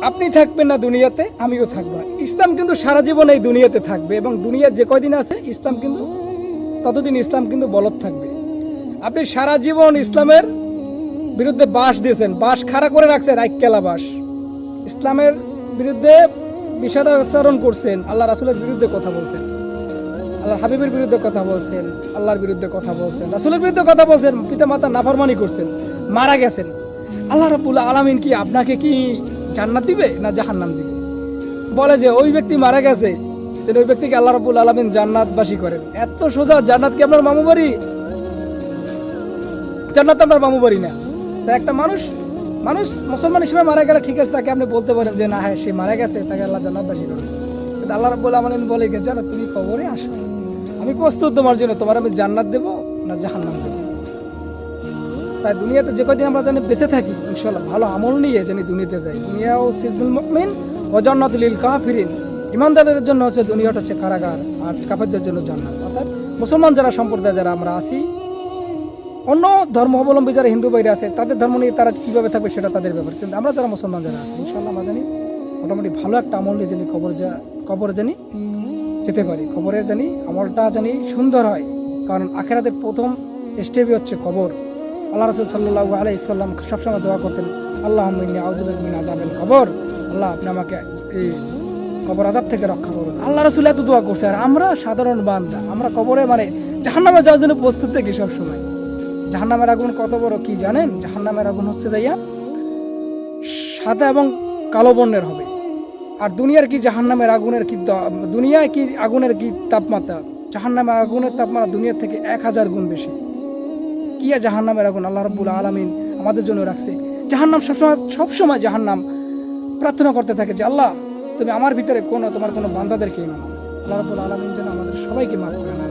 আপনি থাকবেন না দুনিয়াতে, আমিও থাকবো। ইসলাম কিন্তু সারা জীবন এই দুনিয়াতে থাকবে এবং দুনিয়ার যে কয়দিন আছে ইসলাম কিন্তু ততদিন ইসলাম কিন্তু বলৎ থাকবে। আপনি সারা জীবন ইসলামের বিরুদ্ধে বাঁশ দিয়েছেন, বাঁশ খাড়া করে রাখছেন, আইক্যালা বাঁশ। ইসলামের বিরুদ্ধে বিষাদাচরণ করছেন, আল্লাহ রাসূলের বিরুদ্ধে কথা বলছেন, আল্লাহ হাবিবের বিরুদ্ধে কথা বলছেন, আল্লাহর বিরুদ্ধে কথা বলছেন, রাসূলের বিরুদ্ধে কথা বলছেন, পিতামাতার নাফরমানি করছেন, মারা গেছেন। আল্লাহ রাব্বুল আলামিন কি আপনাকে কি জান্নাত দিবে না জাহান্নাম দিবে? বলে যে ওই ব্যক্তি মারা গেছে, যে ওই ব্যক্তিকে আল্লাহ রাব্বুল আলামিন জান্নাতবাসী করেন। এত সোজা? জান্নাত কি আপনার মামু বাড়ি? জান্নাত আপনার মামু বাড়ি না। তা একটা মানুষ মুসলমান হিসেবে মারা গেলে ঠিক আছে, তাকে আপনি বলতে পারেন যে না, হ্যাঁ সে মারা গেছে, তাকে আল্লাহ জান্নাতবাসী করেন। কিন্তু আল্লাহ রাব্বুল আলামিন বলে জানো তুমি কবরে আসো, আমি প্রস্তুত তোমার জন্য, তোমার আমি জান্নাত দেবো না জাহান্নাম দেবো। তাই দুনিয়াতে যে কদিন আমরা জানি বেঁচে থাকি, ইনশাআল্লাহ ভালো আমল নিয়ে জানি দুনিয়াতে যাই। দুনিয়া ও সিজনুল মুমিন ওয়া জান্নাতুল লিল কাফিরিন। ইমানদারদের জন্য হচ্ছে দুনিয়াটা হচ্ছে কারাগার, আর কাফেরদের জন্য জান্নাত। অর্থাৎ মুসলমান যারা সম্প্রদায় যারা আমরা আছি, অন্য ধর্ম অবলম্বী যারা হিন্দু বাইরে আছে তাদের ধর্ম নিয়ে তারা কীভাবে থাকবে সেটা তাদের ব্যাপার। কিন্তু আমরা যারা মুসলমান যারা আছি ইনশাআল্লাহ আমরা জানি মোটামুটি ভালো একটা আমল নিয়ে জানি কবরে জানি যেতে পারি, কবরের জানি আমলটা জানি সুন্দর হয়। কারণ আখিরাতের প্রথম স্টেপই হচ্ছে কবর। আল্লাহ রাসূল সাল্লাল্লাহু আলাইহি সাল্লাম সবসময় দোয়া করতেন, আল্লাহুম্মা ইন্নী আউযু বিকা মিন আযাবিল কবর, আল্লাহ আপনি আমাকে এই কবর আযাব থেকে রক্ষা করুন। আল্লাহ রাসূল এত দোয়া করছে, আর আমরা সাধারণ বান্দা, আমরা কবরে মানে জাহান্নামে যাওয়ার জন্য প্রস্তুত থাকি সবসময়। জাহান্নামের আগুন কত বড় কি জানেন? জাহান্নামের আগুন হচ্ছে যাইয়া সাদা এবং কালো বর্ণের হবে। আর দুনিয়ার কি জাহান্নামের আগুনের কি, দুনিয়ায় কি আগুনের কি তাপমাত্রা, জাহান্নামের আগুনের তাপমাত্রা দুনিয়ার থেকে 1000 গুণ বেশি। কি আর জাহান্নামের আগুন আল্লাহ রাব্বুল আলামিন আমাদের জন্য রাখছে। জাহান্নাম সবসময় জাহান্নাম প্রার্থনা করতে থাকে যে আল্লাহ তুমি আমার ভিতরে তোমার কোনো বান্দাদেরকে নাও। আল্লাহ রাব্বুল আলামিন যেন আমাদের সবাইকে মাফ করে না।